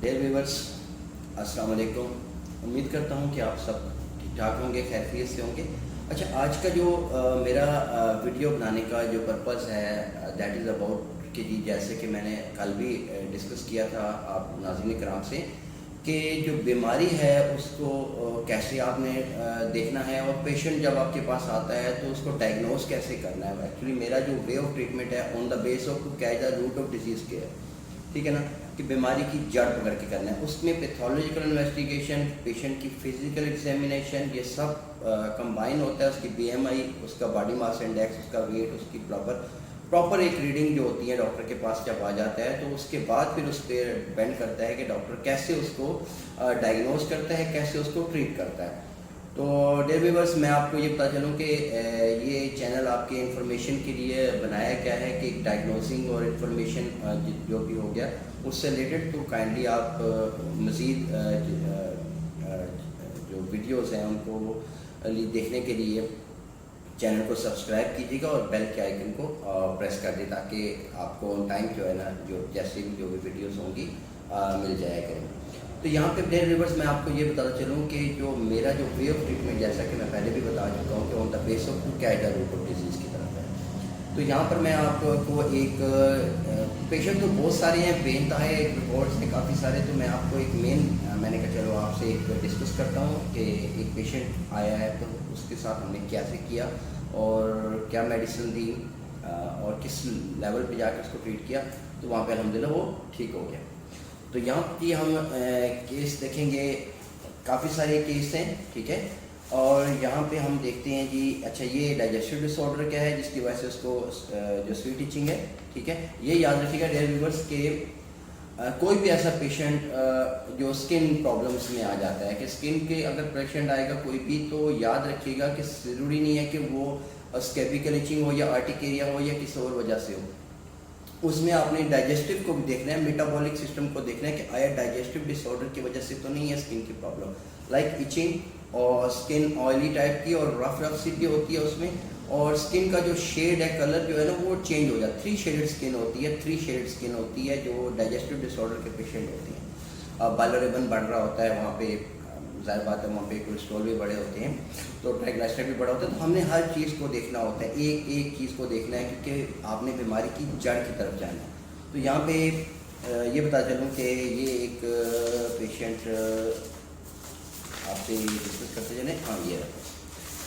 Dear viewers, अस्सलाम वालेकुम। उम्मीद करता हूँ कि आप सब ठीक ठाक होंगे, खैरियत से होंगे। अच्छा, आज का जो मेरा वीडियो बनाने का जो पर्पज़ है दैट इज़ अबाउट कि जी जैसे कि मैंने कल भी डिस्कस किया था आप नाज़रीन कराम से कि जो बीमारी है उसको कैसे आपने देखना है और पेशेंट जब आपके पास आता है तो उसको डायग्नोज कैसे करना है। एक्चुअली मेरा जो वे ऑफ ट्रीटमेंट है on the base of to catch the root of disease care, ठीक है ना, कि बीमारी की जड़ पकड़ के करना है। उसमें पैथोलॉजिकल इन्वेस्टिगेशन, पेशेंट की फिजिकल एग्जामिनेशन, ये सब कंबाइन होता है। उसकी बीएमआई, उसका बॉडी मास इंडेक्स, उसका वेट, उसकी प्रॉपर एक रीडिंग जो होती है डॉक्टर के पास जब आ जाता है, तो उसके बाद फिर उस पर डिपेंड करता है कि डॉक्टर कैसे उसको डायग्नोज करता है, कैसे उसको ट्रीट करता है। तो डियर व्यूअर्स, मैं आपको ये पता चलूँ कि ये चैनल आपके इंफॉर्मेशन के लिए बनाया क्या है कि डायग्नोसिंग और इंफॉर्मेशन जो भी हो गया उससे रिलेटेड, तो काइंडली आप मज़ीद जो वीडियोस हैं उनको देखने के लिए चैनल को सब्सक्राइब कीजिएगा और बेल के आइकन को प्रेस कर दें ताकि आपको ऑन टाइम जो है ना, जो जैसे भी जो भी वीडियोस होंगी मिल जाया करें। तो यहाँ पे डियर व्यूअर्स, मैं आपको ये बताता चलूँ कि जो मेरा जो वे ऑफ ट्रीटमेंट, जैसा कि मैं पहले भी बता चुका हूँ कि on the base of to catch the root of disease की तरफ है। तो यहाँ पर मैं आपको एक पेशेंट तो बहुत सारे हैं, बेनतहा रिपोर्ट्स हैं काफ़ी सारे, तो मैं आपको एक मेन मैंने कहा चलो आपसे एक डिस्कस करता हूँ कि एक पेशेंट आया है तो उसके साथ हमने कैसे किया और क्या मेडिसिन दी और किस लेवल पे जाकर उसको ट्रीट किया, तो वहाँ पे अल्हम्दुलिल्लाह वो ठीक हो गया। तो यहाँ की हम केस देखेंगे, काफ़ी सारे केस हैं, ठीक है। और यहाँ पे हम देखते हैं जी, अच्छा ये डाइजेस्टिव डिसऑर्डर क्या है जिसकी वजह से उसको जो स्वीट इचिंग है, ठीक है। ये याद रखिएगा डियर व्यूअर्स के कोई भी ऐसा पेशेंट जो स्किन प्रॉब्लम्स में आ जाता है कि स्किन के अगर पेशेंट आएगा कोई भी, तो याद रखिएगा कि ज़रूरी नहीं है कि वो स्कैबिकल इचिंग हो या आर्टिकेरिया हो या किसी और वजह से हो। उसमें आपने डाइजेस्टिव को भी देखना है, मेटाबॉलिक सिस्टम को देखना है कि आया डाइजेस्टिव डिसऑर्डर की वजह से तो नहीं है स्किन की प्रॉब्लम, लाइक इचिंग और स्किन ऑयली टाइप की और रफ सी भी होती है उसमें, और स्किन का जो शेड है, कलर जो है ना वो चेंज हो जाता है। 3 शेडेड स्किन होती है, 3 शेडेड स्किन होती है जो डाइजेस्टिव डिसऑर्डर के पेशेंट होती हैं। बाइलोरेबन बढ़ रहा होता है वहाँ पे, ज़ाहिर बात है वहाँ पे कोलेस्ट्रॉल भी बड़े होते हैं, तो ट्राइग्लिसराइड भी बड़ा होता है। तो हमने हर चीज़ को देखना होता है, एक एक चीज़ को देखना है क्योंकि आपने बीमारी की जड़ की तरफ जाना है। तो यहाँ पे ये बता चलूँ कि ये एक पेशेंट आपसे डिस्कस करते चलें। हाँ, ये रहा।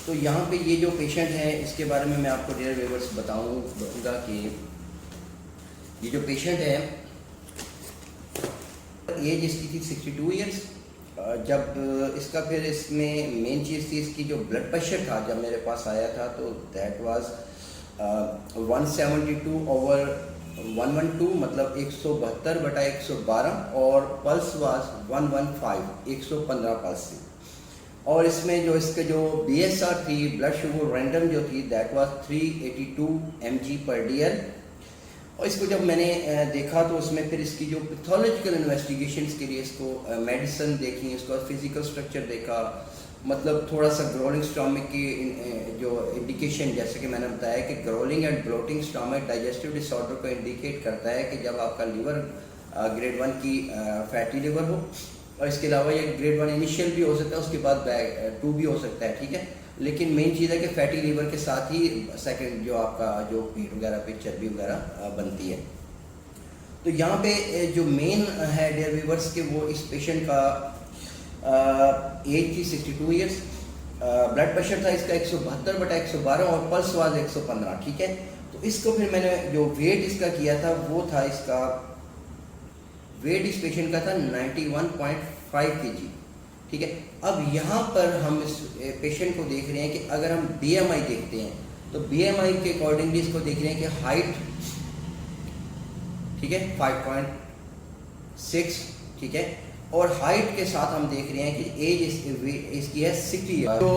तो यहाँ पे ये जो पेशेंट है इसके बारे में मैं आपको डियर व्यूअर्स बताऊँगा कि ये जो पेशेंट है एज इसकी थी 62 ईयर्स। जब इसका फिर इसमें मेन चीज़ थी इसकी जो ब्लड प्रेशर था, जब मेरे पास आया था तो दैट वाज 172/112, मतलब 172/112, और पल्स वाज 115 पल्स थी। और इसमें जो इसके जो BSR थी, ब्लड शुगर रैंडम जो थी, दैट वाज 382 mg/dl। और इसको जब मैंने देखा तो उसमें फिर इसकी जो पैथोलॉजिकल इन्वेस्टिगेशंस के लिए इसको मेडिसिन देखी, इसका फिजिकल स्ट्रक्चर देखा, मतलब थोड़ा सा ग्रोलिंग स्टमक की जो इंडिकेशन, जैसे कि मैंने बताया कि growling and bloating stomach digestive disorder को इंडिकेट करता है कि जब आपका लीवर ग्रेड 1 की फैटी लिवर हो, और इसके अलावा ये ग्रेड 1 इनिशियल भी हो सकता है, उसके बाद 2 भी हो सकता है, ठीक है। लेकिन मेन चीज़ है कि फैटी लीवर के साथ ही सेकंड जो आपका जो पेट वगैरह पे चर्बी वगैरह बनती है। तो यहाँ पे जो मेन है डियर व्यूअर्स के वो इस पेशेंट का एज थी 62 ईयर्स, ब्लड प्रेशर था इसका 172/112 और पल्स वाज 115, ठीक है। तो इसको फिर मैंने जो वेट इसका किया था वो था, इसका वेट इस पेशेंट का था 91.5 kg, ठीक है। अब यहाँ पर हम इस पेशेंट को देख रहे हैं कि अगर हम BMI देखते हैं तो BMI के अकॉर्डिंगली इसको देख रहे हैं कि हाइट, ठीक है, 5.6, ठीक है, और हाइट के साथ हम देख रहे हैं कि एज इसकी है 60 ईयर। तो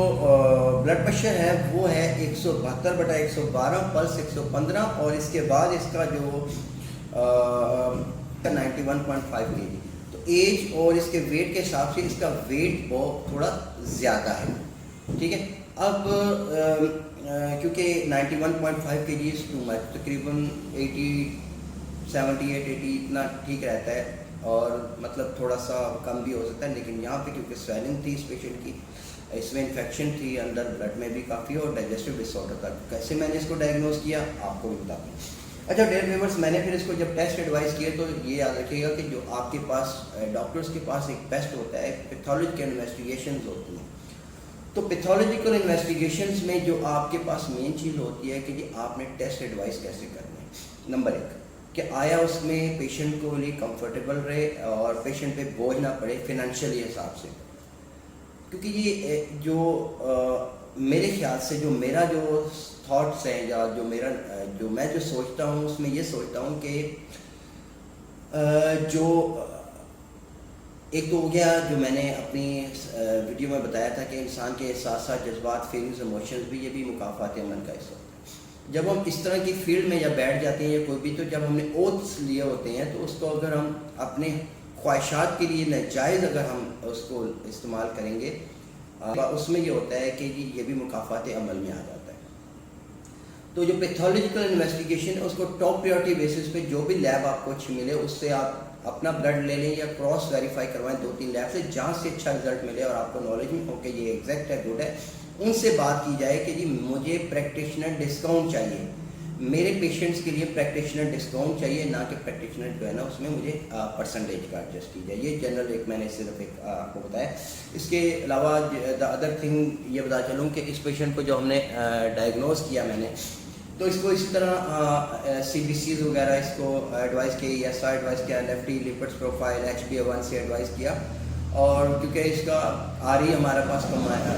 ब्लड प्रेशर है वो है 172/112, पल्स 115, और इसके बाद इसका जो 91.5 kg। तो एज और इसके वेट के हिसाब से इसका वेट बहुत थोड़ा ज़्यादा है, ठीक है। अब क्योंकि 91.5 kg इज़ टू मच, तकरीबन 78-80 इतना ठीक रहता है, और मतलब थोड़ा सा कम भी हो सकता है, लेकिन यहाँ पे क्योंकि स्वेलिंग थी इस पेशेंट की, इसमें इन्फेक्शन थी अंदर, ब्लड में भी काफ़ी, और डाइजेस्टिव डिसऑर्डर था। कैसे मैंने इसको डायग्नोज किया आपको भी बताता हूँ। अच्छा डियर व्यूअर्स, मैंने फिर इसको जब टेस्ट एडवाइस किए तो ये याद रखिएगा कि जो आपके पास डॉक्टर्स के पास एक टेस्ट होता है, पैथोलॉजिकल इन्वेस्टिगेशंस होती हैं। तो पैथोलॉजिकल इन्वेस्टिगेशंस में जो आपके पास मेन चीज़ होती है कि जी आपने टेस्ट एडवाइस कैसे करना है। नंबर एक कि आया उसमें पेशेंट को लिए कंफर्टेबल रहे और पेशेंट पे बोझ ना पड़े फिनेंशियली हिसाब से, क्योंकि ये मेरे ख्याल से जो मेरा जो थॉट्स हैं या जो मैं जो सोचता हूँ उसमें ये सोचता हूँ कि जो एक तो हो गया जो मैंने अपनी वीडियो में बताया था कि इंसान के एहसास, जज्बात, फीलिंग्स, इमोशंस भी, ये भी मुकाफात अमल का हिस्सा होता है। जब हम इस तरह की फील्ड में या बैठ जाते हैं या कोई भी, तो जब हमने ओथ्स लिए होते हैं तो उसको अगर हम अपने ख्वाहिशात के लिए नाजायज़ अगर हम उसको इस्तेमाल करेंगे, उसमें ये होता है कि ये भी मुकाफात अमल में आ जाता है। तो जो पैथोलॉजिकल इन्वेस्टिगेशन है उसको टॉप प्रायोरिटी बेसिस पे जो भी लैब आपको अच्छी मिले उससे आप अपना ब्लड ले लें या क्रॉस वेरीफाई करवाएं 2-3 लैब से, जहाँ से अच्छा रिजल्ट मिले और आपको नॉलेज में हो कि ये एग्जैक्ट है, गुड है, उनसे बात की जाए कि जी मुझे प्रैक्टिशनर डिस्काउंट चाहिए, मेरे पेशेंट्स के लिए प्रैक्टिशनर डिस्काउंट चाहिए, ना कि प्रैक्टिशनर जो है ना उसमें मुझे परसेंटेज का एडजस्ट की जाए। ये जनरल एक मैंने सिर्फ एक आपको बताया। इसके अलावा द अदर थिंग ये बता चलूँ कि इस पेशेंट को जो हमने डायग्नोज किया मैंने, तो इसको इसी तरह CBCs वगैरह इसको एडवाइस की, ESR एडवाइस किया, lefty lipids profile HbA1c advice किया, और क्योंकि इसका RE हमारे पास कम आया,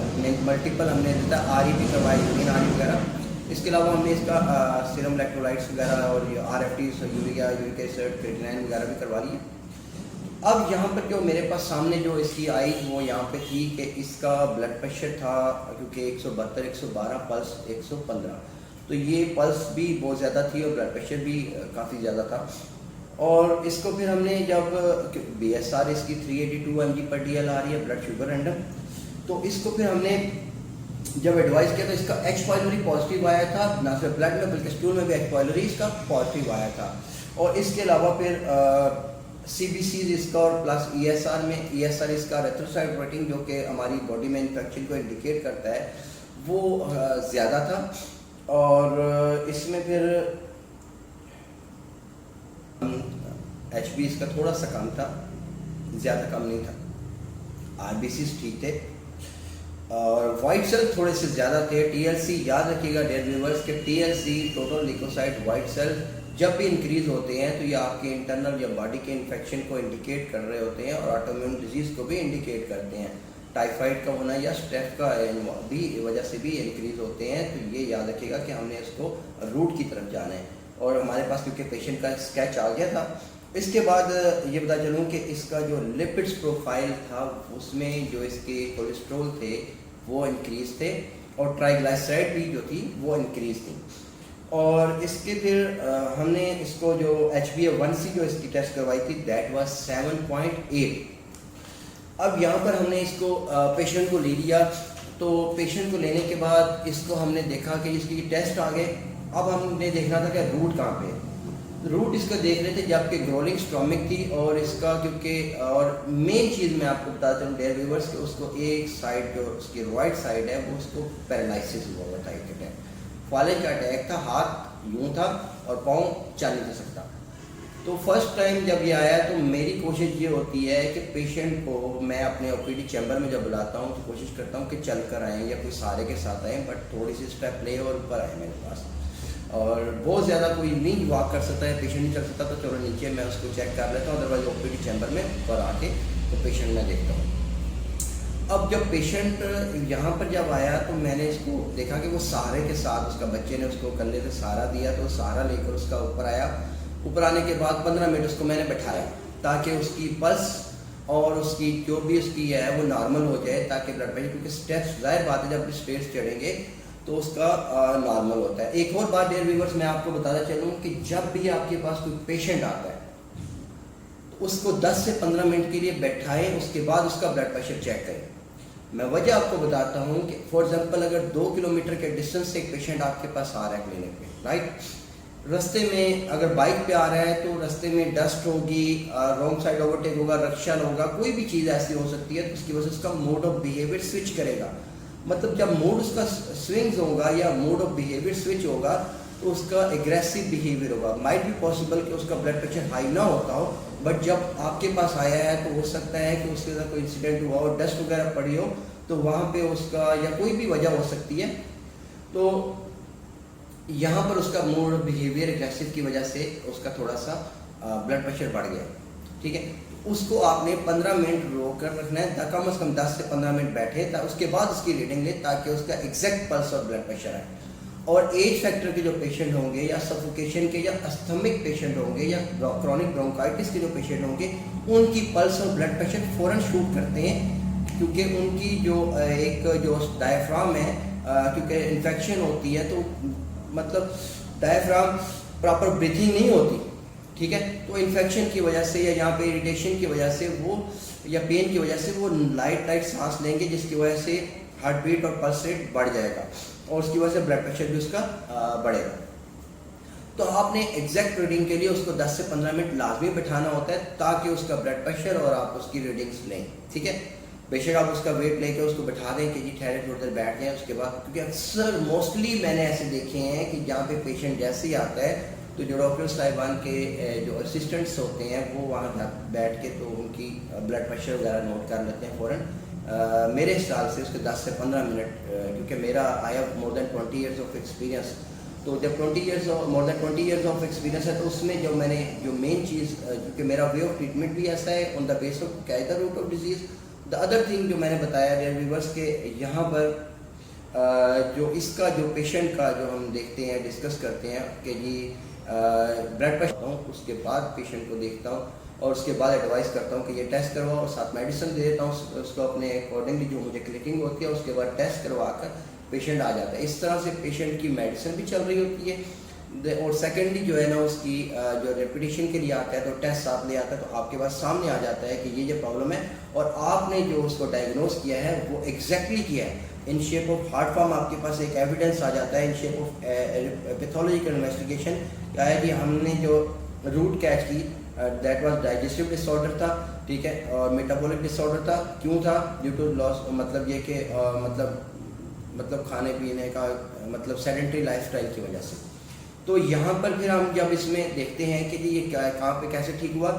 मल्टीपल हमने दिया, RE भी करवाई, यूरिन RE वगैरह। इसके अलावा हमने इसका सीरम इलेक्ट्रोलाइट्स वगैरह और RFTs, urea, uric acid, creatinine वगैरह भी करवा लिए। अब यहाँ पर जो मेरे पास सामने जो इसकी आई वो यहाँ पे थी कि इसका ब्लड प्रेशर था, क्योंकि 172, 112, पल्स 115, तो ये पल्स भी बहुत ज़्यादा थी और ब्लड प्रेशर भी काफ़ी ज़्यादा था। और इसको फिर हमने जब BSR इसकी 382 mg पर DL आ रही है, ब्लड शुगर रैंडम, तो इसको फिर हमने जब एडवाइस किया तो इसका H पाइलोरी पॉजिटिव आया था, ना सिर्फ ब्लड में बल्कि स्टूल में भी H पाइलोरी इसका पॉजिटिव आया था। और इसके अलावा फिर CBCs इसका और प्लस ESR में, ESR इसका रेट्रोसाइड प्रोटीन जो कि हमारी बॉडी में इन्फेक्शन को इंडिकेट करता है, वो ज़्यादा था। और इसमें फिर HB इसका थोड़ा सा कम था, ज़्यादा कम नहीं था। RBCs ठीक थे और वाइट सेल थोड़े से ज़्यादा थे। TLC याद रखिएगा डियर व्यूअर्स के TLC total leucocyte white cell जब भी इंक्रीज होते हैं तो ये आपके इंटरनल या बॉडी के इन्फेक्शन को इंडिकेट कर रहे होते हैं और ऑटोइम्यून डिजीज़ को भी इंडिकेट करते हैं। टाइफाइड का होना या स्ट्रेस का भी वजह से भी इंक्रीज होते हैं। तो ये याद रखिएगा कि हमने इसको रूट की तरफ जाना है। और हमारे पास क्योंकि पेशेंट का स्केच आ गया था, इसके बाद ये बता चलूँ कि इसका जो लिपिड्स प्रोफाइल था उसमें जो इसके कोलेस्ट्रॉल थे वो इंक्रीज थे और ट्राइग्लिसराइड भी जो थी वो इंक्रीज थी। और इसके फिर हमने इसको जो HbA1c जो इसकी टेस्ट करवाई थी दैट वाज 7.8। अब यहाँ पर हमने इसको पेशेंट को ले लिया, तो पेशेंट को लेने के बाद इसको हमने देखा कि इसकी टेस्ट आ गए। अब हमने देखना था कि रूट कहाँ पे, रूट इसका देख रहे थे जबकि ग्रोलिंग स्टोमिक थी और इसका क्योंकि और मेन चीज़ मैं आपको बताता हूँ डियर व्यूअर्स कि उसको एक साइड जो उसकी राइट साइड है वो उसको पैरालिसिस हुआ हुआ था, एक अटैक, फालिज का अटैक था, हाथ यूँ था और पाँव चल नहीं सकता। तो फर्स्ट टाइम जब ये आया तो मेरी कोशिश ये होती है कि पेशेंट को मैं अपने OPD चैम्बर में जब बुलाता हूँ तो कोशिश करता हूँ कि चल कर आएँ या कोई सहारे के साथ आएँ, बट थोड़ी सी स्टेप ले और ऊपर आए मेरे पास। और बहुत ज़्यादा कोई नहीं वॉक कर सकता है, पेशेंट नहीं चल सकता, तो चलो नीचे मैं उसको चेक कर लेता हूँ, अदरवाइज OPD चैम्बर में ऊपर आके तो पेशेंट मैं देखता हूँ। अब जब पेशेंट यहाँ पर जब आया तो मैंने इसको देखा कि वो सहारे के साथ उसका बच्चे ने उसको कंधे से सहारा दिया, तो सहारा लेकर उसका ऊपर आया। ऊपर आने के बाद 15 मिनट उसको मैंने बैठाया ताकि उसकी पल्स और उसकी जो भी उसकी है वो नॉर्मल हो जाए, ताकि ब्लड प्रेशर, क्योंकि स्टेप्स जाहिर बात है जब स्टेप्स चढ़ेंगे तो उसका नॉर्मल होता है। एक और बात डियर व्यूअर्स मैं आपको बताना चलूँ कि जब भी आपके पास कोई पेशेंट आता है तो उसको 10 से 15 मिनट के लिए बैठाएं, उसके बाद उसका ब्लड प्रेशर चेक करें। मैं वजह आपको बताता हूँ कि फॉर एग्जांपल अगर 2 किलोमीटर के डिस्टेंस से एक पेशेंट आपके पास आ रहा है क्लिनिक पे, राइट, रास्ते में अगर बाइक पे आ रहा है तो रास्ते में डस्ट होगी, रॉन्ग साइड ओवरटेक होगा, रक्षण होगा, कोई भी चीज़ ऐसी हो सकती है, तो उसकी वजह से उसका मोड ऑफ बिहेवियर स्विच करेगा। मतलब जब मूड उसका स्विंग्स होगा या मोड ऑफ बिहेवियर स्विच होगा तो उसका एग्रेसिव बिहेवियर होगा। माइट भी पॉसिबल कि उसका ब्लड प्रेशर हाई ना होता हो, बट जब आपके पास आया है तो हो सकता है कि उसके साथ कोई इंसिडेंट हुआ और डस्ट वगैरह पड़ी हो, तो वहाँ पे उसका या कोई भी वजह हो सकती है, तो यहाँ पर उसका मूड ऑफ बिहेवियर एग्रेसिव की वजह से उसका थोड़ा सा ब्लड प्रेशर बढ़ गया। ठीक है, उसको आपने 15 मिनट रोक कर रखना है, कम से कम 10 से 15 मिनट बैठे, उसके बाद उसकी रीडिंग ले, ताकि उसका एग्जैक्ट पल्स और ब्लड प्रेशर आए। और एज फैक्टर के जो पेशेंट होंगे या सफोकेशन के या अस्थमिक पेशेंट होंगे या क्रॉनिक ब्रोंकाइटिस के जो पेशेंट होंगे, उनकी पल्स और ब्लड प्रेशर फ़ौरन शूट करते हैं, क्योंकि उनकी जो एक जो डायफ्राम है, क्योंकि इन्फेक्शन होती है तो मतलब डायफ्राम प्रॉपर ब्रीथिंग नहीं होती। ठीक है, तो इन्फेक्शन की वजह से या यहाँ पे इरिटेशन की वजह से वो या पेन की वजह से वो लाइट सांस लेंगे, जिसकी वजह से हार्ट बीट और पल्स रेट बढ़ जाएगा और उसकी वजह से ब्लड प्रेशर भी उसका बढ़ेगा। तो आपने एग्जैक्ट रीडिंग के लिए उसको 10 से 15 मिनट लाजमी बैठाना होता है, ताकि उसका ब्लड प्रेशर और आप उसकी रीडिंग्स लें। ठीक है, बेशक आप उसका वेट लेके उसको बैठा दें कि जी ठहरे थोड़ी देर बैठ जाए उसके बाद, क्योंकि अक्सर मोस्टली मैंने ऐसे देखे हैं कि जहाँ पे पेशेंट जैसे ही आता है तो जो डॉक्टर साहिबान के जो असिस्टेंट्स होते हैं वो वहाँ बैठ के तो उनकी ब्लड प्रेशर वगैरह नोट कर लेते हैं फ़ौरन। मेरे हिसाब से उसके 10 से 15 मिनट, क्योंकि मेरा I have more than 20 years of experience, तो जब more than 20 years of experience है, तो उसमें जो मैंने जो मेन चीज़, क्योंकि मेरा वे ऑफ ट्रीटमेंट भी ऐसा है ऑन द बेस ऑफ क्या है the root of disease. The other thing जो मैंने बताया रिवर्स के यहाँ पर जो इसका जो पेशेंट का जो हम देखते हैं डिस्कस करते हैं कि जी ब्लड प्रेशर हूँ, उसके बाद पेशेंट को देखता हूँ और उसके बाद एडवाइस करता हूँ कि ये टेस्ट करवाओ और साथ मेडिसिन दे देता हूँ उसको अपने अकॉर्डिंगली जो मुझे क्लिकिंग होती है, उसके बाद टेस्ट करवा कर पेशेंट आ जाता है। इस तरह से पेशेंट की मेडिसिन भी चल रही होती है और सेकेंडली जो है ना उसकी जो रेपिटेशन के लिए आता है तो टेस्ट साथ ले आता है, तो आपके पास सामने आ जाता है कि ये प्रॉब्लम है और आपने जो उसको डायग्नोज किया है वो एग्जैक्टली किया है। In shape of heart form आपके पास एक एविडेंस आ जाता है, in shape of pathological investigation क्या है कि हमने जो रूट कैच की दैट वाज डाइजेस्टिव डिसऑर्डर था। ठीक है, और मेटाबॉलिक डिसऑर्डर था। क्यों था? ड्यू टू लॉस, मतलब ये कि मतलब खाने पीने का मतलब सेडेंटरी लाइफस्टाइल की वजह से। तो यहाँ पर फिर हम जब इसमें देखते हैं कि ये क्या है, कहाँ पे कैसे ठीक हुआ,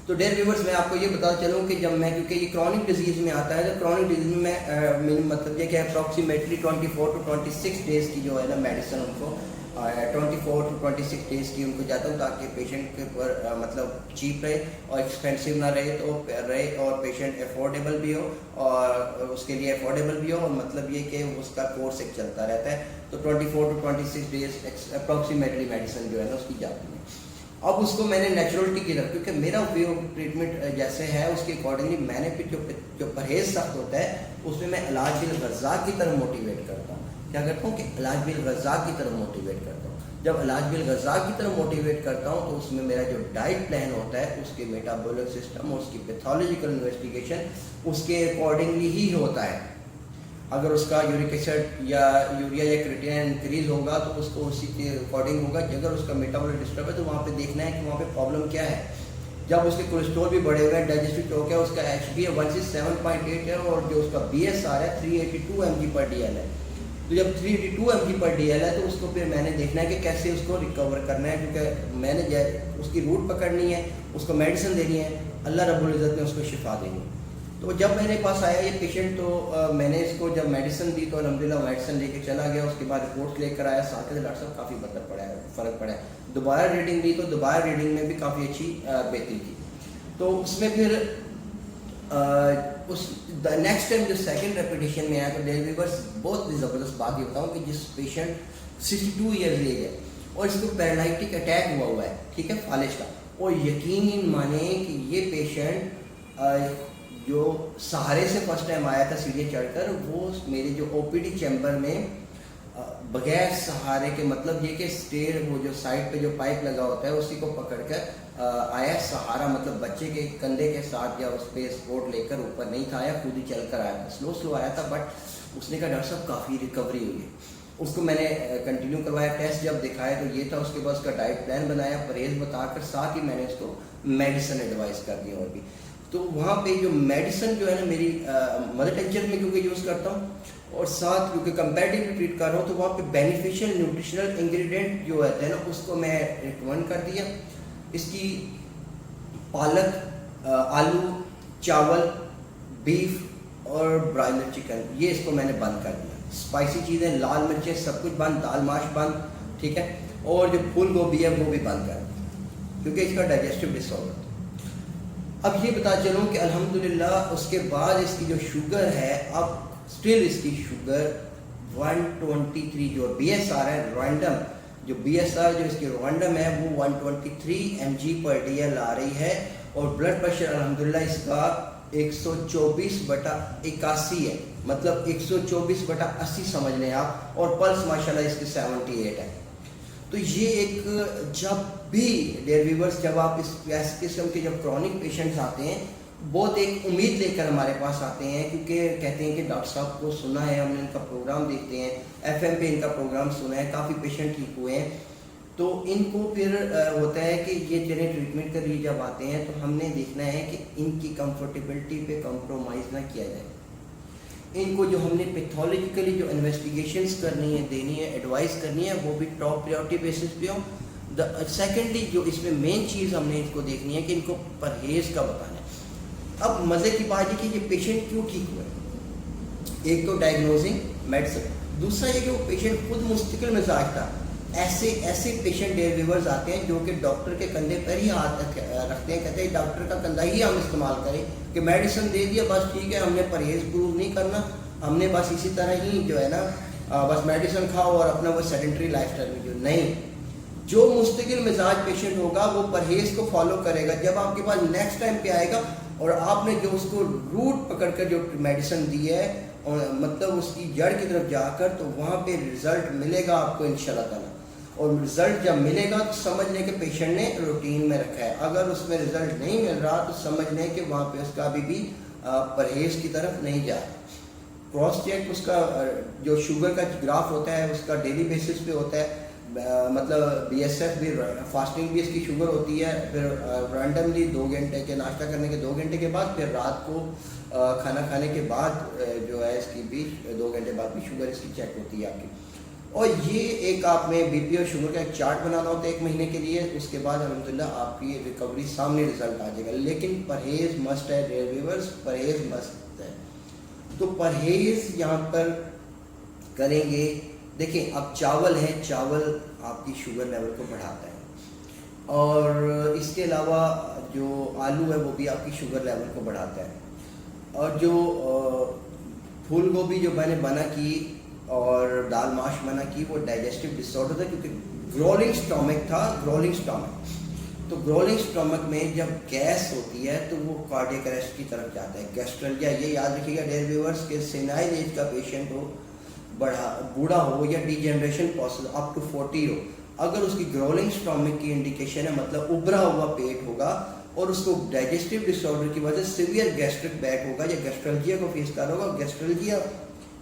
तो डेयर व्यूवर्स मैं आपको ये बताता चलूँ कि जब मैं, क्योंकि ये क्रॉनिक डिजीज़ में आता है, तो क्रॉनिक डिजीज़ में मतलब ये कि अप्रॉक्सीमेटली 24 to 26 डेज़ की जो है ना मेडिसिन उनको 24 to 26 डेज़ की उनको जाता हूँ, ताकि पेशेंट के ऊपर मतलब चीप रहे और एक्सपेंसिव ना रहे, तो रहे और पेशेंट अफोर्डेबल भी हो और उसके लिए अफोर्डेबल भी हो, और मतलब ये कि उसका कोर्स एक चलता रहता है। तो 24 to 26 डेज़ अप्रॉक्सीमेटली मेडिसिन जो है ना उसकी जाती है। अब उसको मैंने नेचुरलिटी की तरफ, क्योंकि मेरा वे ऑफ ट्रीटमेंट जैसे है उसके अकॉर्डिंगली मैंने फिर जो परहेज सख्त होता है उसमें मैं इलाज बिल ग़ज़ा की तरफ मोटिवेट करता हूँ। क्या करता हूँ कि इलाज बिल ग़ज़ा की तरफ मोटिवेट करता हूँ। जब इलाज बिल ग़ज़ा की तरफ मोटिवेट करता हूँ तो उसमें मेरा जो डाइट प्लान होता है, उसके मेटाबॉलिक सिस्टम, उसकी पैथोलॉजिकल इन्वेस्टिगेशन उसके अकॉर्डिंगली ही होता है। अगर उसका यूरिक एसिड या यूरिया या क्रिएटिनिन इंक्रीज होगा तो उसको उसी के अकॉर्डिंग होगा। अगर उसका मेटाबॉलिक डिस्टर्ब है तो वहाँ पे देखना है कि वहाँ पे प्रॉब्लम क्या है। जब उसके कोलेस्ट्रॉल भी बढ़े हुए हैं, डाइजेस्टिव चौक है, उसका HbA1c 7.8 है और जो उसका BSR है 382 mg/dl है। तो जब 382 mg/dl है तो उसको फिर मैंने देखना है कि कैसे उसको रिकवर करना है, क्योंकि मैंने उसकी रूट पकड़नी है, उसको मेडिसिन देनी है, अल्लाह रब्बुल इज़्ज़त ने उसको शिफा देनी है। तो जब मेरे पास आया ये पेशेंट, तो मैंने इसको जब मेडिसिन दी तो अल्हम्दुलिल्लाह मेडिसिन लेके चला गया। उसके बाद रिपोर्ट लेकर आया, साथ में डॉक्टर साहब काफ़ी फ़र्क पड़ा है। दोबारा रीडिंग ली तो दोबारा रीडिंग में भी काफ़ी अच्छी बेहतरी थी। तो उसमें फिर उस नेक्स्ट टाइम जो सेकंड रेपिटेशन में आया तो डेयर व्यूअर्स बहुत ही ज़बरदस्त बात ये बताऊँ कि जिस पेशेंट 62 ईयर्स एज है और इसको पैरालाइटिक अटैक हुआ है, ठीक है, फालिज का, और यकीन माने कि ये पेशेंट जो सहारे से फर्स्ट टाइम आया था सीढ़ी चढ़कर, वो मेरे जो OPD चैम्बर में बगैर सहारे के, मतलब ये कि स्टेयर वो जो साइड पे जो पाइप लगा होता है उसी को पकड़कर आया। सहारा मतलब बच्चे के कंधे के साथ या उस पर सपोर्ट लेकर ऊपर नहीं था आया, खुद ही चल कर आया था। स्लो आया था, बट उसने कहा डॉक्टर साहब काफ़ी रिकवरी हुई है। उसको मैंने कंटिन्यू करवाया, टेस्ट जब दिखाया तो ये था, उसके बाद उसका डाइट प्लान बनाया, परहेज बताकर, साथ ही मैंने उसको मेडिसिन एडवाइस कर दी और भी। तो वहाँ पे जो मेडिसिन जो है ना मेरी मदर टेंशन में क्योंकि यूज़ करता हूँ और साथ क्योंकि कंपैरेटिवली ट्रीट कर रहा हूँ, तो वहाँ पे बेनिफिशियल न्यूट्रिशनल इंग्रेडिएंट जो होते हैं ना उसको मैं रिकमेंड कर दिया। इसकी पालक, आलू, चावल, बीफ और ब्रायलर चिकन, ये इसको मैंने बंद कर दिया। स्पाइसी चीज़ें, लाल मिर्चें, सब कुछ बंद, दाल माश बंद, ठीक है। और जो फूल गोभी है वो भी बंद कर दिया क्योंकि इसका डाइजेस्टिव डिसऑर्डर। अब ये बता चलूँ कि अल्हम्दुलिल्लाह उसके बाद इसकी जो शुगर है, अब स्टिल इसकी शुगर 123 जो BSR है रैंडम, जो BSR जो इसकी रैंडम है वो 123 mg/dl आ रही है। और ब्लड प्रेशर अल्हम्दुलिल्लाह इसका 124/81 है, मतलब 124/80 समझ लें आप। और पल्स माशाल्लाह इसकी 78 है। तो ये एक, जब भी डियर व्यूअर्स, जब आप इस किस्म के जब क्रॉनिक पेशेंट्स आते हैं, बहुत एक उम्मीद लेकर हमारे पास आते हैं क्योंकि कहते हैं कि डॉक्टर साहब को सुना है, हमने इनका प्रोग्राम देखते हैं, FM पे इनका प्रोग्राम सुना है, काफ़ी पेशेंट ठीक हुए हैं। तो इनको फिर होता है कि ये चले ट्रीटमेंट के लिए जब आते हैं तो हमने देखना है कि इनकी कंफर्टेबिलिटी पे कंप्रोमाइज़ ना किया जाए। इनको जो हमने पैथोलॉजिकली जो इन्वेस्टिगेशंस करनी है, देनी है, एडवाइस करनी है, वो भी टॉप प्रायोरिटी बेसिस पे हो। सेकेंडली जो इसमें मेन चीज़ हमने इनको देखनी है कि इनको परहेज़ का बताना है। अब मज़े की बात है कि ये पेशेंट क्यों ठीक हुए, एक तो डायग्नोजिंग मेडिसिन, दूसरा ये कि वो पेशेंट खुद मुस्तकिल मिजाज था। ऐसे पेशेंट डियर व्यूअर्स आते हैं जो कि डॉक्टर के कंधे पर ही हाथ रखते हैं, कहते हैं डॉक्टर का कंधा ही हम इस्तेमाल करें कि मेडिसिन दे दिया बस ठीक है, हमने परहेज प्रूव नहीं करना, हमने बस इसी तरह ही जो है ना बस मेडिसिन खाओ और अपना वो सेडेंटरी लाइफस्टाइल में जो नहीं। जो मुस्तकिल मिजाज पेशेंट होगा वो परहेज को फॉलो करेगा। जब आपके पास नेक्स्ट टाइम पे आएगा और आपने जो उसको रूट पकड़कर जो मेडिसिन दी है और मतलब उसकी जड़ की तरफ जाकर, तो वहाँ पे रिजल्ट मिलेगा आपको इंशाल्लाह ताला। और रिजल्ट जब मिलेगा तो समझ लें कि पेशेंट ने रूटीन में रखा है। अगर उसमें रिजल्ट नहीं मिल रहा तो समझ लें कि वहाँ पे उसका अभी भी परहेज की तरफ नहीं जा रहा। क्रॉस चेक उसका जो शुगर का ग्राफ होता है उसका डेली बेसिस पे होता है, मतलब BSF भी, फास्टिंग भी इसकी शुगर होती है। फिर रैंडमली 2 घंटे के नाश्ता करने के 2 घंटे के बाद, फिर रात को खाना खाने के बाद जो है इसकी भी 2 घंटे बाद भी शुगर इसकी चेक होती है आपकी। और ये एक आप में BP और शुगर का एक चार्ट बनाना होता है 1 महीने के लिए। उसके बाद अल्हम्दुलिल्लाह आपकी रिकवरी सामने रिजल्ट आ जाएगा। लेकिन परहेज मस्ट है डियर व्यूअर्स, परहेज मस्ट है। तो परहेज यहाँ पर करेंगे। देखिए अब चावल है, चावल आपकी शुगर लेवल को बढ़ाता है। और इसके अलावा जो आलू है वो भी आपकी शुगर लेवल को बढ़ाता है। और जो फूल गोभी जो मैंने मना की और दाल माश मना की, वो डाइजेस्टिव डिसऑर्डर था क्योंकि ग्रोलिंग स्टमक था, ग्रोलिंग स्टमक। तो ग्रोलिंग स्टमक में जब गैस होती है तो वो कार्डियक अरेस्ट की तरफ जाता है, गैस्ट्रल्जिया। ये याद रखिएगा डियर व्यूअर्स के सेनाइल एज का पेशेंट हो, बूढ़ा हो या डिजेनरेशन प्रोसेस अप टू 40 हो, अगर उसकी ग्रोलिंग स्टमक की इंडिकेशन है मतलब उभरा हुआ पेट होगा और उसको डाइजेस्टिव डिसऑर्डर की वजह से सीवियर गैस्ट्रिक बैक होगा या गैस्ट्रल्जिया को फेस कर होगा। गैस्ट्रल्जिया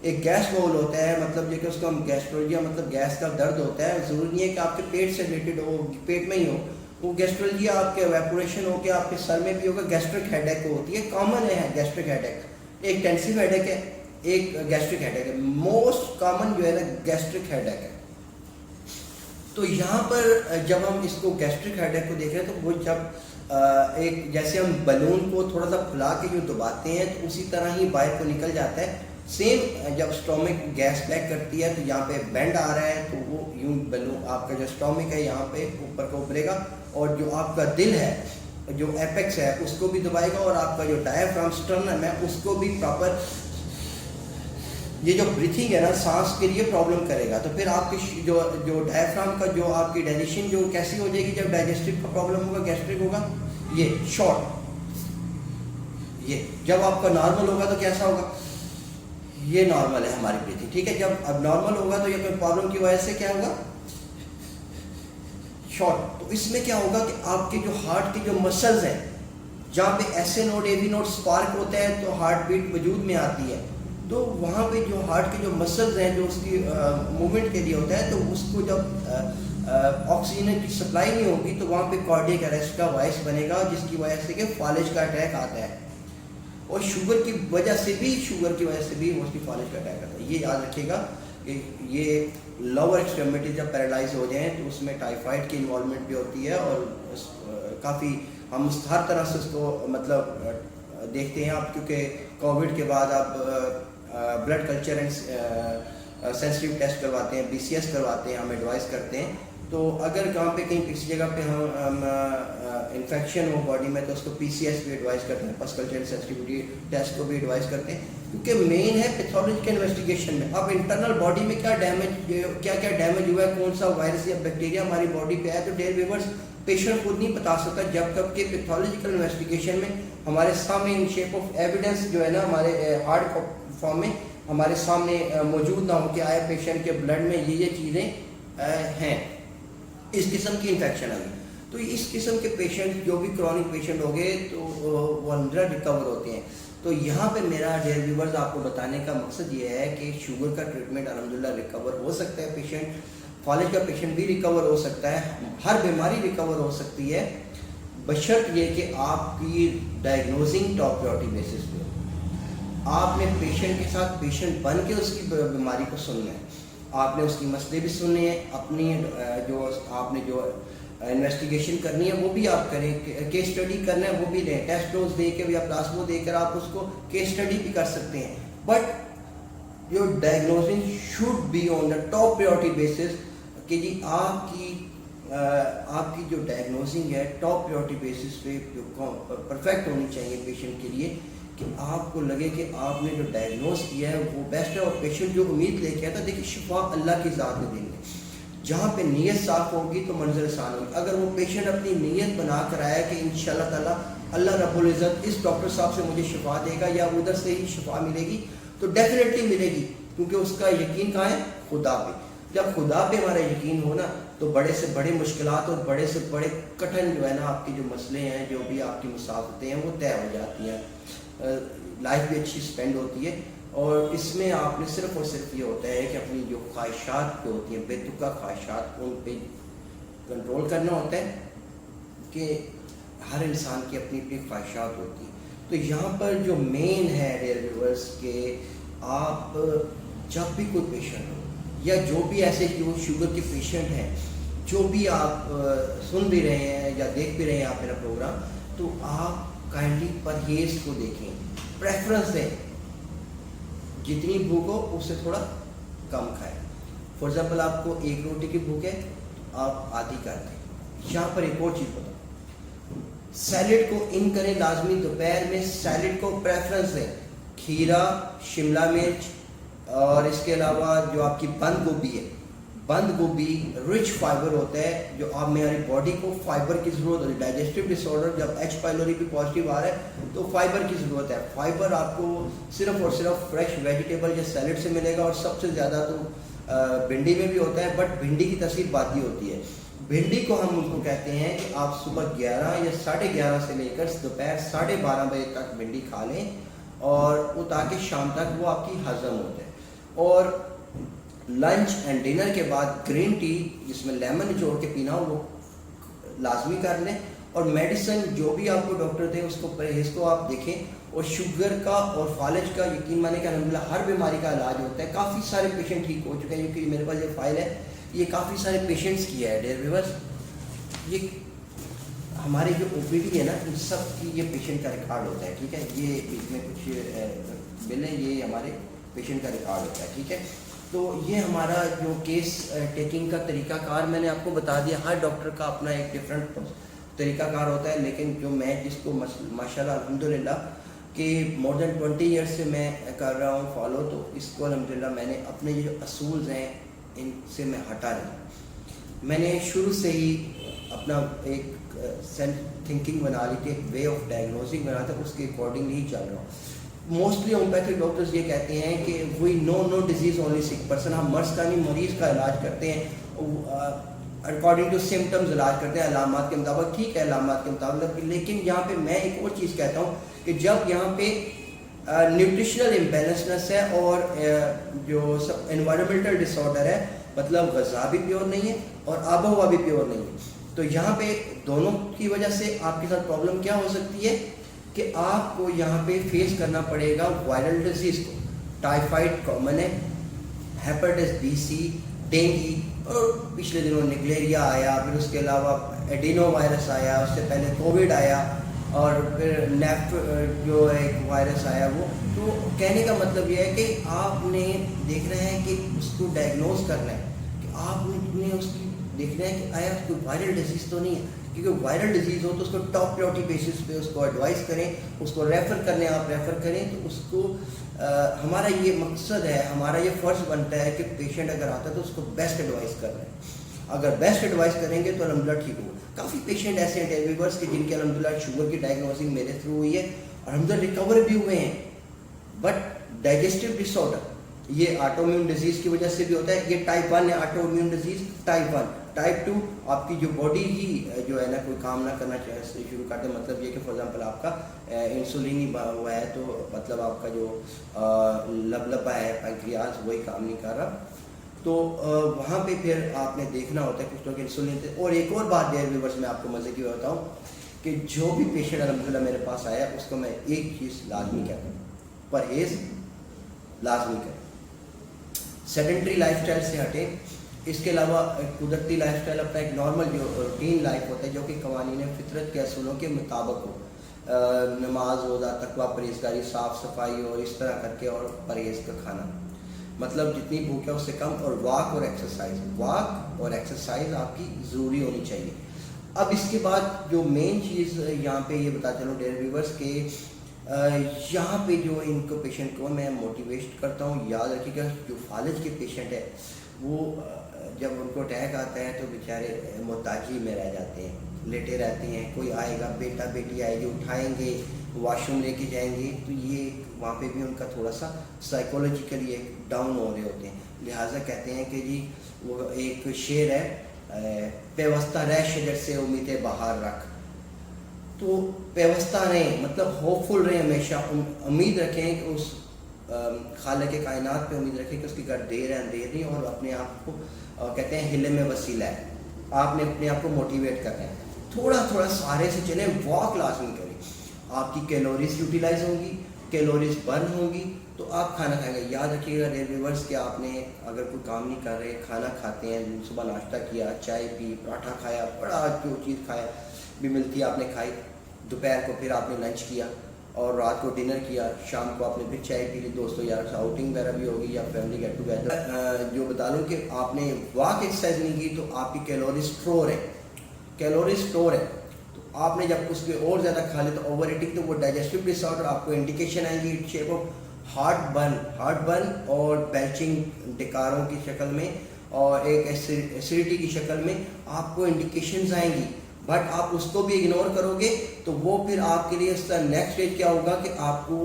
एक गैस बाउल होता है, मतलब जो कि उसको हम गैस्ट्रोलजिया मतलब गैस का दर्द होता है। ज़रूरी नहीं है कि आपके पेट से रिलेटेड हो, पेट में ही हो, वो गैस्ट्रोलजिया आपके एवेपोरेशन हो के आपके सर में भी होगा। गैस्ट्रिक हेडेक होती है, कॉमन है गैस्ट्रिक हेडेक, एक टेंसिव हेडेक है, एक गैस्ट्रिक हेडेक है। मोस्ट कॉमन जो है ना गैस्ट्रिक हेडेक है। तो यहाँ पर जब हम इसको गैस्ट्रिक हेडेक को देख रहे हैं तो वो जब एक जैसे हम बलून को थोड़ा सा फुला के जो दबाते हैं तो उसी तरह ही बाहर को निकल जाता है। सेम जब स्टोमिक गैस बैक करती है तो यहाँ पे बेंड आ रहा है तो वो यूं बलून आपका जो स्टोमिक है यहाँ पे ऊपर को उभरेगा और जो आपका दिल है, जो एपेक्स है उसको भी दबाएगा और आपका जो डायफ्राम स्टर्नम है उसको भी प्रॉपर, ये जो ब्रीथिंग है ना सांस के लिए प्रॉब्लम करेगा। तो फिर आपकी जो डायफ्राम का जो आपकी डाइजेशन जो कैसी हो जाएगी जब डाइजेस्टिव का प्रॉब्लम होगा, गैस्ट्रिक होगा, ये शॉर्ट। ये जब आपका नॉर्मल होगा तो कैसा होगा, ये नॉर्मल है हमारी ब्रीथिंग, ठीक है। जब अब नॉर्मल होगा तो ये कोई प्रॉब्लम की वजह से क्या होगा, शॉर्ट। तो इसमें क्या होगा कि आपके जो हार्ट के जो मसल्स हैं जहाँ पे SA node AB node spark होता है तो हार्ट बीट वजूद में आती है, तो वहाँ पे जो हार्ट के जो मसल्स हैं जो उसकी मूवमेंट के लिए होता है, तो उसको जब ऑक्सीजन की सप्लाई नहीं होगी तो वहाँ पे कार्डियक अरेस्ट का वॉइस बनेगा, जिसकी वजह से कि फालिज का अटैक आता है। और शुगर की वजह से भी मोस्टली फालिज का अटैक आता है। ये याद रखिएगा कि ये लोअर एक्सट्रीमिटी जब पैरालाइज हो जाएं तो उसमें टाइफाइड की इन्वॉल्वमेंट भी होती है, और काफ़ी हम हर तरह से उसको मतलब देखते हैं आप, क्योंकि कोविड के बाद आप blood culture and sensitive test करवाते हैं, BCS करवाते हैं, हम एडवाइस करते हैं। तो अगर कहाँ पे कहीं किसी जगह पे हम इन्फेक्शन हो बॉडी में तो उसको PCS भी एडवाइस करते हैं, पल्स कल्चर सेंसिटिविटी टेस्ट को भी एडवाइस करते हैं, क्योंकि मेन है पैथोलॉजिकल इन्वेस्टिगेशन में। अब इंटरनल बॉडी में क्या डैमेज हुआ है, कौन सा वायरस या बैक्टीरिया हमारी बॉडी पे आया, तो डेयर व्यूअर्स पेशेंट खुद नहीं बता सकता जब तक कि पैथोलॉजिकल इन्वेस्टिगेशन में हमारे सामने इन शेप ऑफ एविडेंस जो है ना हमारे हार्ड फॉर्म में हमारे सामने मौजूद ना हो कि आए पेशेंट के ब्लड में ये चीज़ें हैं, इस किस्म की इन्फेक्शन आ गई। तो इस किस्म के पेशेंट जो भी क्रॉनिक पेशेंट हो गए तो वो अंदर रिकवर होते हैं। तो यहाँ पे मेरा डेयर व्यूअर्स आपको बताने का मकसद ये है कि शुगर का ट्रीटमेंट अल्हम्दुलिल्लाह रिकवर हो सकता है, पेशेंट फालिज का पेशेंट भी रिकवर हो सकता है, हर बीमारी रिकवर हो सकती है, बशर्त ये कि आपकी डायग्नोजिंग टॉप प्रायोरिटी बेसिस पे आपने पेशेंट के साथ पेशेंट बन के उसकी बीमारी को सुनना है, आपने उसकी मसले भी सुनने हैं, अपनी जो आपने जो इन्वेस्टिगेशन करनी है वो भी आप करें, केस स्टडी करना है वो भी लें, टेस्ट डोज दे के या प्लाज्मा देकर आप उसको केस स्टडी भी कर सकते हैं। But your diagnosing should be on the top priority basis कि जी आपकी जो डायग्नोसिंग है टॉप प्रायोरिटी बेसिस पे जो परफेक्ट होनी चाहिए पेशेंट के लिए, कि आपको लगे कि आपने जो डायग्नोस किया है वो बेस्ट है, और पेशेंट जो उम्मीद लेके आता है, देखिए शिफा अल्लाह की ज़ात में देंगे। जहाँ पे नीयत साफ होगी तो मंजिल आसान होगी। अगर वो पेशेंट अपनी नीयत बना कर आया कि इंशाल्लाह ताला अल्लाह रब्बुल इज़्ज़त इस डॉक्टर साहब से मुझे शिफा देगा या उधर से ही शिफा मिलेगी, तो डेफिनेटली मिलेगी, क्योंकि उसका यकीन कहाँ है, खुदा पे। जब खुदा पे हमारा यकीन हो ना तो बड़े से बड़े मुश्किलात और बड़े से बड़े कठिन जो है ना आपके जो मसले हैं, जो भी आपकी मुसाफतें हैं वो तय हो जाती हैं, लाइफ भी अच्छी स्पेंड होती है। और इसमें आपने सिर्फ और सिर्फ ये होता है कि अपनी जो ख्वाहिशात जो होती हैं, बेतुका ख्वाहिशात, उन पे कंट्रोल करना होता है, कि हर इंसान की अपनी अपनी ख्वाहिशात होती हैं। तो यहाँ पर जो मेन है डेयर व्यूअर्स के आप जब भी कोई पेशेंट हो या जो भी ऐसे जो शुगर के पेशेंट हैं, जो भी आप सुन भी रहे हैं या देख भी रहे हैं आप मेरा प्रोग्राम, तो आप काइंडली परहेज को देखें, प्रेफरेंस दें, जितनी भूख हो उससे थोड़ा कम खाएं। फॉर एग्जाम्पल आपको एक रोटी की भूख है आप आधी कर दें। यहाँ पर एक और चीज़ बताओ, सैलेड को इन करें लाजमी, दोपहर में सैलेड को प्रेफरेंस दें, खीरा, शिमला मिर्च, और इसके अलावा जो आपकी बंद गोभी है, बंद गोभी रिच फाइबर होता है, जो आप मेरी बॉडी को फाइबर की ज़रूरत होती है। डाइजेस्टिव डिसऑर्डर जब H पाइलोरी भी पॉजिटिव आ रहा है तो फाइबर की ज़रूरत है। फाइबर आपको सिर्फ और सिर्फ फ्रेश वेजिटेबल या सैलेड से मिलेगा, और सबसे ज़्यादा तो भिंडी में भी होता है, बट भिंडी की तस्वीर बादी होती है। भिंडी को हम उनको कहते हैं कि आप सुबह 11 या 11:30 से लेकर दोपहर 12:30 बजे तक भिंडी खा लें, और वो ताकि शाम तक वो आपकी हजम हो जाए। और लंच एंड डिनर के बाद ग्रीन टी जिसमें लेमन निचोड़ के पीना हो वो लाजमी कर लें। और मेडिसिन जो भी आपको डॉक्टर दे उसको परहेज को आप देखें। और शुगर का और फालिज का यकीन माने कि अल्हम्दुलिल्लाह हर बीमारी का इलाज होता है। काफ़ी सारे पेशेंट ठीक हो चुके हैं, क्योंकि मेरे पास ये फाइल है, ये काफ़ी सारे पेशेंट्स की है डेयर व्यूअर्स। ये हमारे जो OPD है ना, इन सब की ये पेशेंट का रिकॉर्ड होता है, ठीक है। ये इसमें कुछ बिल है, ये हमारे पेशेंट का रिकॉर्ड होता है, ठीक है। तो ये हमारा जो केस टेकिंग का तरीकाकार मैंने आपको बता दिया। हर डॉक्टर का अपना एक डिफरेंट तरीकाकार होता है, लेकिन जो मैं जिसको माशाल्लाह अल्हम्दुलिल्लाह कि मोर देन 20 ईयर्स से मैं कर रहा हूँ फॉलो, तो इसको अल्हम्दुलिल्लाह मैंने अपने जो असूल हैं इनसे मैं हटा नहीं। मैंने शुरू से ही अपना एक सेल्फ थिंकिंग बना ली थी, एक वे ऑफ डायग्नोसिंग बना था, उसके अकॉर्डिंग ही चल रहा हूँ। मोस्टली होम्योपैथिक डॉक्टर्स ये कहते हैं कि we know disease only sick person. हम मर्ज का नहीं मरीज़ का इलाज करते हैं, अकॉर्डिंग टू सिम्टम्स इलाज करते हैं, अलामात के मुताबिक। ठीक है, अलामात के मुताबिक, लेकिन यहाँ पे मैं एक और चीज़ कहता हूँ कि जब यहाँ पे न्यूट्रिशनल इम्बेलेंसनेस है और जो सब एनवायरमेंटल डिसऑर्डर है, मतलब ग़िज़ा भी प्योर नहीं है और आबो हवा भी प्योर नहीं है। तो यहाँ पे दोनों की वजह से आपके साथ प्रॉब्लम क्या हो सकती है कि आपको यहाँ पे फेस करना पड़ेगा वायरल डिजीज़ को। टाइफाइड कॉमन है, हेपेटाइटिस बी सी, डेंगू, और पिछले दिनों निगलेरिया आया, फिर उसके अलावा एडिनो वायरस आया, उससे पहले कोविड आया, और फिर नेफ जो एक वायरस आया वो। तो कहने का मतलब ये है कि आपने देखना है कि उसको डायग्नोज करना है, कि आपने उसकी देखना है कि आया कोई वायरल डिजीज़ तो नहीं है। क्योंकि वायरल डिजीज़ हो तो उसको टॉप प्रायोरिटी बेसिस पे उसको एडवाइस करें, उसको रेफ़र करने आप रेफ़र करें। तो उसको हमारा ये मकसद है, हमारा ये फ़र्ज़ बनता है कि पेशेंट अगर आता है तो उसको बेस्ट एडवाइस करना है। अगर बेस्ट एडवाइस करेंगे तो अल्हम्दुलिल्लाह ठीक होगा। काफ़ी पेशेंट ऐसे हैं डेलीवर्स के जिनके अल्हम्दुलिल्लाह शुगर की डायग्नोसिस मेरे थ्रू हुई है और अल्हम्दुलिल्लाह रिकवर भी हुए हैं। बट डाइजेस्टिव डिसऑर्डर ये ऑटोइम्यून डिजीज़ की वजह से भी होता है। ये टाइप 1 है ऑटोइम्यून डिजीज़, टाइप 1। टाइप 2 आपकी जो बॉडी ही जो है ना कोई काम ना करना शुरू करते, मतलब ये कि फॉर एग्जांपल आपका इंसुलिन ही हुआ है तो मतलब आपका जो लबलबा है पैंक्रियाज वही काम नहीं कर रहा। तो वहाँ पे फिर आपने देखना होता है कुछ लोग इंसुलिन। और एक और बात है व्यूअर्स, मैं आपको मज़े की बताऊँ कि जो भी पेशेंट अल्हम्दुलिल्लाह मेरे पास आया उसको मैं एक चीज़ लाजमी कहता हूँ, परहेज़ लाजमी करें, सेडेंट्री लाइफस्टाइल से हटें। इसके अलावा कुदरती लाइफस्टाइल अपना एक नॉर्मल जो रूटीन लाइफ होता है जो कि कवानीन फितरत के असूलों के मुताबिक हो, नमाज, रोज़ा, तकवा, परहेज़गारी, साफ़ सफाई और इस तरह करके, और परहेज़ का खाना, मतलब जितनी भूख है उससे कम, और वॉक और एक्सरसाइज आपकी ज़रूरी होनी चाहिए। अब इसके बाद जो मेन चीज़ यहाँ पे ये बता चलूँ डेयर व्यूअर्स के यहाँ पे जो इनको पेशेंट को मैं मोटिवेट करता हूँ, याद रखिएगा जो फालिज के पेशेंट है वो जब उनको अटैक आता है तो बेचारे मोहताजी में रह जाते हैं, लेटे रहते हैं। कोई आएगा, बेटा बेटी आएगी, उठाएंगे, वॉशरूम लेके जाएंगे, तो ये वहाँ पे भी उनका थोड़ा सा साइकोलॉजिकली एक डाउन हो रहे होते हैं। लिहाजा कहते हैं कि जी वो एक शेर है, पेवस्ता रह शजर से उम्मीदें बाहर रख। तो पेवस्ता रहें मतलब होपफुल रहें, हमेशा उम्मीद रखें कि उस खालिक के कायनात पे उम्मीद रखें कि उसकी घर देर है अंधेर नहीं, और अपने आप को कहते हैं हिले में वसीला है। आपने अपने आप को मोटिवेट करना है, थोड़ा थोड़ा सहारे से चलें, वॉक लाजमी करें। आपकी कैलोरीज यूटिलाइज होंगी, कैलोरीज बर्न होंगी, तो आप खाना खाएंगे। याद रखिएगा डेयर व्यूअर्स कि आपने अगर कोई काम नहीं कर रहे, खाना खाते हैं, सुबह नाश्ता किया, चाय पी, पराठा खाया, बड़ा जो चीज़ खाया भी मिलती है आपने खाई, दोपहर को फिर आपने लंच किया और रात को डिनर किया, शाम को आपने फिर चाय पी ली, दोस्तों यार से आउटिंग वगैरह भी होगी या फैमिली गेट टुगेदर। जो बता दूँ कि आपने वॉक एक्सरसाइज नहीं की तो आपकी कैलोरी स्टोर है, तो आपने जब उसके और ज़्यादा खा ले तो ओवर ईटिंग, तो वो डाइजेस्टिव डिसऑर्डर आपको इंडिकेशन आएंगी शेप ऑफ हार्ट बर्न और बेल्चिंग डिकारों की शक्ल में और एक एसिडिटी की शक्ल में आपको इंडिकेशंस आएंगी। बट आप उसको भी इग्नोर करोगे तो वो फिर आपके लिए उसका नेक्स्ट स्टेज क्या होगा कि आपको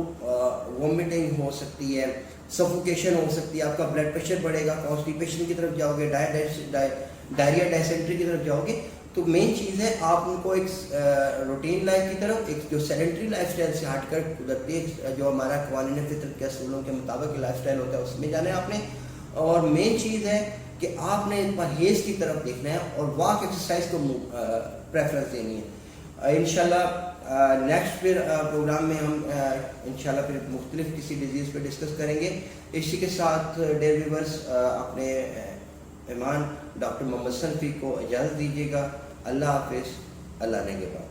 वॉमिटिंग हो सकती है, सफोकेशन हो सकती है, आपका ब्लड प्रेशर बढ़ेगा, कॉन्स्टिपेशन की तरफ जाओगे, डायरिया डायसेंट्री की तरफ जाओगे। तो मेन चीज़ है आप उनको एक रूटीन लाइफ की तरफ, एक जो सेडेंट्री लाइफस्टाइल से हटकर कुदरती जो हमारा क़वानीन फितरत के असूलों के मुताबिक लाइफस्टाइल होता है उसमें जाना है आपने। और मेन चीज़ है कि आपने परहेज़ की तरफ देखना है और वॉक एक्सरसाइज को प्रेफरेंस देनी है। इंशाल्लाह नेक्स्ट फिर प्रोग्राम में हम इंशाल्लाह फिर मुख्तलिफ किसी डिजीज़ पे डिस्कस करेंगे। इसी के साथ डेयर व्यूअर्स अपने मेहमान डॉक्टर मोहम्मद सनफी को इजाज़त दीजिएगा। अल्लाह हाफिज़, अल्लाह ने के बाद।